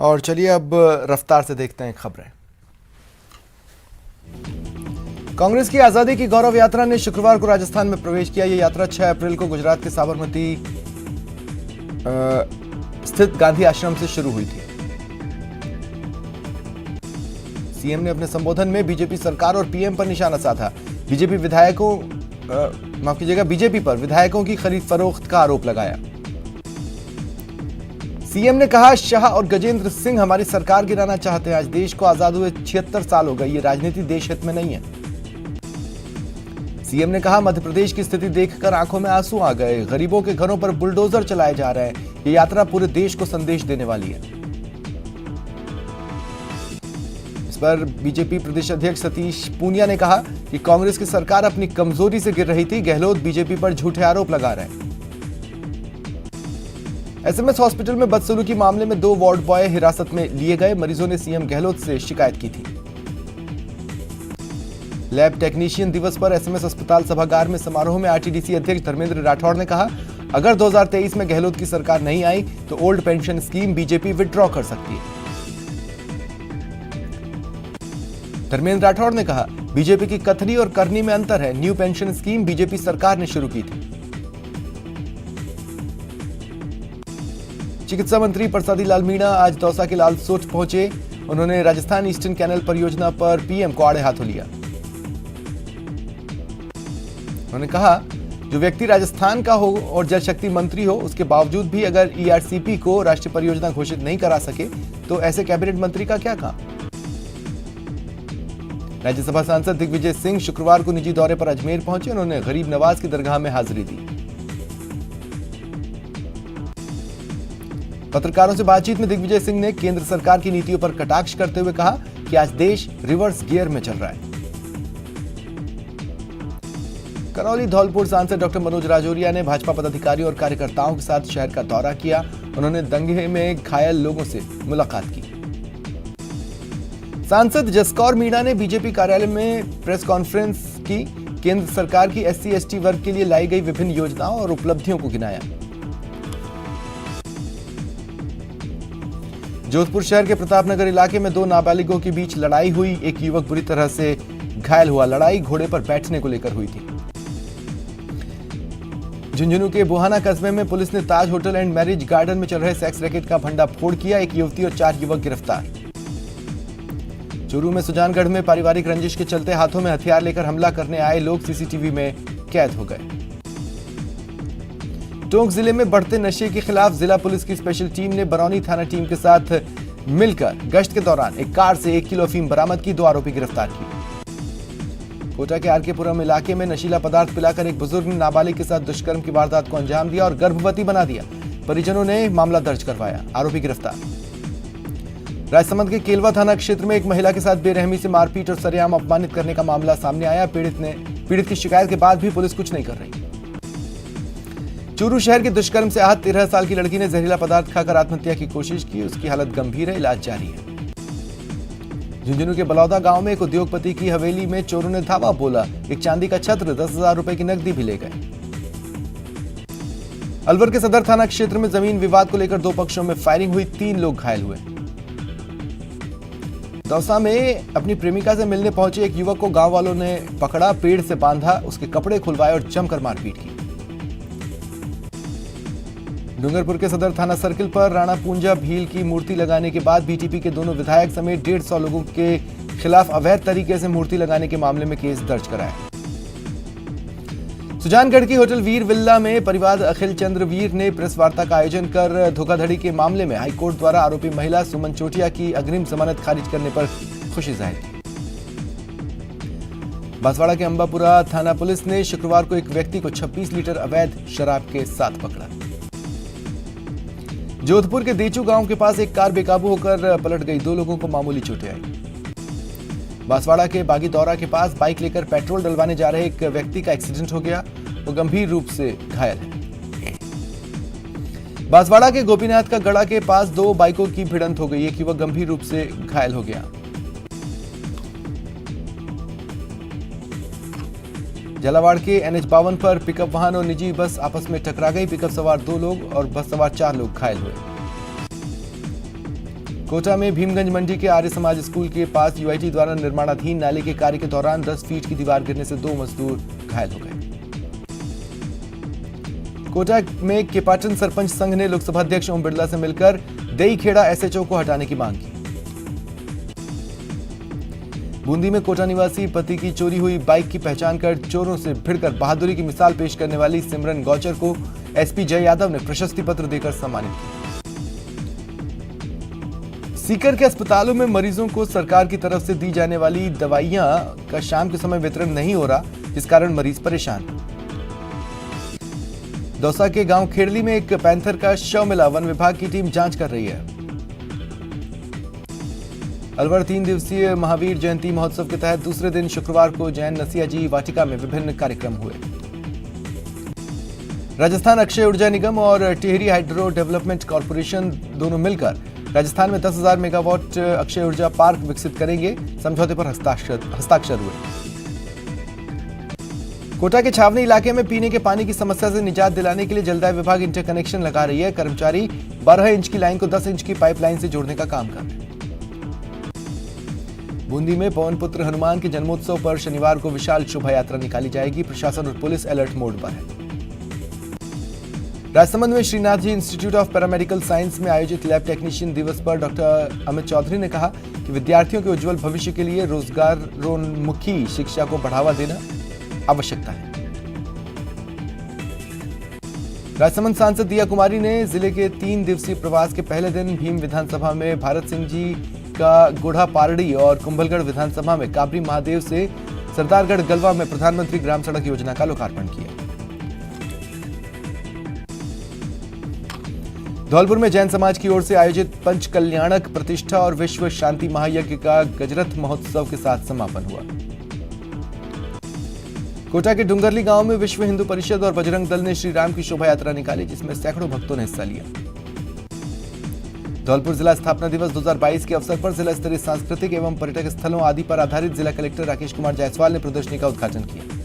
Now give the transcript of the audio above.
और चलिए अब रफ्तार से देखते हैं खबरें। कांग्रेस की आजादी की गौरव यात्रा ने शुक्रवार को राजस्थान में प्रवेश किया। यह यात्रा 6 अप्रैल को गुजरात के साबरमती स्थित गांधी आश्रम से शुरू हुई थी। सीएम ने अपने संबोधन में बीजेपी सरकार और पीएम पर निशाना साधा। बीजेपी पर विधायकों की खरीद फरोख्त का आरोप लगाया। सीएम ने कहा, शाह और गजेंद्र सिंह हमारी सरकार गिराना चाहते हैं। आज देश को आजाद हुए 76 साल हो गए। ये राजनीति देश हित में नहीं है। सीएम ने कहा, मध्य प्रदेश की स्थिति देखकर आंखों में आंसू आ गए। गरीबों के घरों पर बुलडोजर चलाए जा रहे हैं। ये यात्रा पूरे देश को संदेश देने वाली है। इस पर बीजेपी प्रदेश अध्यक्ष सतीश पूनिया ने कहा कि कांग्रेस की सरकार अपनी कमजोरी से गिर रही थी। गहलोत बीजेपी पर झूठे आरोप लगा रहे हैं। एसएमएस हॉस्पिटल में बदसलूकी मामले में 2 वार्ड बॉय हिरासत में लिए गए। मरीजों ने सीएम गहलोत से शिकायत की थी। लैब टेक्नीशियन दिवस पर एसएमएस अस्पताल सभागार में समारोह में आरटीडीसी अध्यक्ष धर्मेंद्र राठौड़ ने कहा, अगर 2023 में गहलोत की सरकार नहीं आई तो old pension scheme BJP withdraw कर सकती है। धर्मेंद्र राठौड़ ने कहा, बीजेपी की कथनी और करनी में अंतर है। न्यू पेंशन स्कीम बीजेपी सरकार ने शुरू की थी। चिकित्सा मंत्री प्रसादी लाल मीणा आज दौसा के लालसोट पहुंचे। उन्होंने राजस्थान ईस्टर्न कैनाल परियोजना पर पीएम को आड़े हाथों लिया। उन्होंने कहा, जो व्यक्ति राजस्थान का हो और जल शक्ति मंत्री हो, उसके बावजूद भी अगर ईआरसीपी को राष्ट्रीय परियोजना घोषित नहीं करा सके तो ऐसे कैबिनेट मंत्री का क्या काम। राज्यसभा सांसद दिग्विजय सिंह शुक्रवार को निजी दौरे पर अजमेर पहुंचे। उन्होंने गरीब नवाज की दरगाह में हाजिरी दी। पत्रकारों से बातचीत में दिग्विजय सिंह ने केंद्र सरकार की नीतियों पर कटाक्ष करते हुए कहा कि आज देश रिवर्स गियर में चल रहा है। करौली धौलपुर सांसद डॉक्टर मनोज राजौरिया ने भाजपा पदाधिकारियों और कार्यकर्ताओं के साथ शहर का दौरा किया। उन्होंने दंगे में घायल लोगों से मुलाकात की। सांसद जसकौर मीणा ने बीजेपी कार्यालय में प्रेस कॉन्फ्रेंस की। केंद्र सरकार की SC/ST वर्ग के लिए लाई गई विभिन्न योजनाओं और उपलब्धियों को गिनाया। जोधपुर शहर के प्रतापनगर इलाके में 2 नाबालिगों के बीच लड़ाई हुई। एक युवक बुरी तरह से घायल हुआ। लड़ाई घोड़े पर बैठने को लेकर हुई थी। झुंझुनू के बुहाना कस्बे में पुलिस ने ताज होटल एंड मैरिज गार्डन में चल रहे सेक्स रैकेट का भंडाफोड़ किया। एक युवती और 4 युवक गिरफ्तार। चूरू में सुजानगढ़ में पारिवारिक रंजिश के चलते हाथों में हथियार लेकर हमला करने आए लोग सीसीटीवी में कैद हो गए। टोंक जिले में बढ़ते नशे के खिलाफ जिला पुलिस की स्पेशल टीम ने बरौनी थाना टीम के साथ मिलकर गश्त के दौरान एक कार से 1 किलो अफीम बरामद की। 2 आरोपी गिरफ्तार किए। कोटा के आरकेपुरम इलाके में नशीला पदार्थ पिलाकर एक बुजुर्ग ने नाबालिग के साथ दुष्कर्म की वारदात को अंजाम दिया और गर्भवती बना दिया। परिजनों ने मामला दर्ज करवाया। आरोपी गिरफ्तार। राजसमंद के केलवा थाना क्षेत्र में एक महिला के साथ बेरहमी से मारपीट और सरेआम अपमानित करने का मामला सामने आया। पीड़ित की शिकायत के बाद भी पुलिस कुछ नहीं कर रही। चूरू शहर के दुष्कर्म से आहत 13 साल की लड़की ने जहरीला पदार्थ खाकर आत्महत्या की कोशिश की। उसकी हालत गंभीर है, इलाज जारी है। झुंझुनू के बलौदा गांव में एक उद्योगपति की हवेली में चोरों ने धावा बोला। एक चांदी का छत्र, 10,000 रुपए की नकदी भी ले गए। अलवर के सदर थाना क्षेत्र में जमीन विवाद को लेकर 2 पक्षों में फायरिंग हुई। 3 लोग घायल हुए। दौसा में अपनी प्रेमिका से मिलने पहुंचे एक युवक को गांव वालों ने पकड़ा, पेड़ से बांधा, उसके कपड़े खुलवाए और जमकर मारपीट की। डूंगरपुर के सदर थाना सर्किल पर राणा पूंजा भील की मूर्ति लगाने के बाद बीटीपी के दोनों विधायक समेत 150 लोगों के खिलाफ अवैध तरीके से मूर्ति लगाने के मामले में केस दर्ज कराया। सुजानगढ़ की होटल वीर विल्ला में परिवार अखिल चंद्र वीर ने प्रेस वार्ता का आयोजन कर धोखाधड़ी के मामले में हाईकोर्ट द्वारा आरोपी महिला सुमन चोटिया की अग्रिम जमानत खारिज करने पर खुशी जाहिर की। बांसवाड़ा के अंबापुरा थाना पुलिस ने शुक्रवार को एक व्यक्ति को 26 लीटर अवैध शराब के साथ पकड़ा। जोधपुर के देचू गांव के पास एक कार बेकाबू होकर पलट गई। 2 लोगों को मामूली चोटें आई। बांसवाड़ा के बागी दौरा के पास बाइक लेकर पेट्रोल डलवाने जा रहे एक व्यक्ति का एक्सीडेंट हो गया। वो गंभीर रूप से घायल है। बांसवाड़ा के गोपीनाथ का गढ़ा के पास 2 बाइकों की भिड़ंत हो गई। एक युवक गंभीर रूप से घायल हो गया। झालावाड़ के NH-52 पर पिकअप वाहन और निजी बस आपस में टकरा गई। पिकअप सवार 2 लोग और बस सवार 4 लोग घायल हुए। कोटा में भीमगंज मंडी के आर्य समाज स्कूल के पास यूआईटी द्वारा निर्माणाधीन नाले के कार्य के दौरान 10 फीट की दीवार गिरने से 2 मजदूर घायल हो गए। कोटा में केपाटन सरपंच संघ ने लोकसभा अध्यक्ष ओम बिरला से मिलकर देईखेड़ा एसएचओ को हटाने की मांग की। बूंदी में कोटा निवासी पति की चोरी हुई बाइक की पहचान कर चोरों से भिड़कर बहादुरी की मिसाल पेश करने वाली सिमरन गौचर को एसपी जय यादव ने प्रशस्ति पत्र देकर सम्मानित किया। सीकर के अस्पतालों में मरीजों को सरकार की तरफ से दी जाने वाली दवाइयां का शाम के समय वितरण नहीं हो रहा, जिस कारण मरीज परेशान। दौसा के गांव खेड़ली में एक पैंथर का शव मिला, वन विभाग की टीम जांच कर रही है। अलवर 3 दिवसीय महावीर जयंती महोत्सव के तहत दूसरे दिन शुक्रवार को जैन नसिया जी वाटिका में विभिन्न कार्यक्रम हुए। राजस्थान अक्षय ऊर्जा निगम और टिहरी हाइड्रो डेवलपमेंट कॉर्पोरेशन दोनों मिलकर राजस्थान में 10,000 मेगावाट अक्षय ऊर्जा पार्क विकसित करेंगे। समझौते पर हस्ताक्षर हुए। कोटा के छावनी इलाके में पीने के पानी की समस्या से निजात दिलाने के लिए जलदाय विभाग इंटरकनेक्शन लगा रही है। कर्मचारी 12 इंच की लाइन को 10 इंच की पाइपलाइन से जोड़ने का काम कर रहे हैं। बूंदी में पवन पुत्र हनुमान के जन्मोत्सव पर शनिवार को विशाल शोभा यात्रा निकाली जाएगी। प्रशासन और पुलिस अलर्ट मोड पर है। राजसमंद में Shrinath ji institute of paramedical science में आयोजित लैब टेक्नीशियन दिवस पर डॉक्टर अमित चौधरी ने कहा कि विद्यार्थियों के उज्जवल भविष्य के लिए रोजगारोन्मुखी शिक्षा को बढ़ावा देना आवश्यकता है। राजसमंद सांसद दिया कुमारी ने जिले के 3 दिवसीय प्रवास के पहले दिन भीम विधानसभा में भारत सिंह जी का गुढ़ा पारड़ी और कुंभलगढ़ विधानसभा में काबरी महादेव से सरदारगढ़ गलवा में प्रधानमंत्री ग्राम सड़क योजना का लोकार्पण किया। धौलपुर में जैन समाज की ओर से आयोजित पंच कल्याणक प्रतिष्ठा और विश्व शांति महायज्ञ का गजरथ महोत्सव के साथ समापन हुआ। कोटा के डुंगरली गांव में विश्व हिंदू परिषद और बजरंग दल ने श्री राम की शोभा यात्रा निकाली, जिसमें सैकड़ों भक्तों ने हिस्सा लिया। धौलपुर जिला स्थापना दिवस 2022 के अवसर पर जिला स्तरीय सांस्कृतिक एवं पर्यटक स्थलों आदि पर आधारित जिला कलेक्टर राकेश कुमार जायसवाल ने प्रदर्शनी का उद्घाटन किया।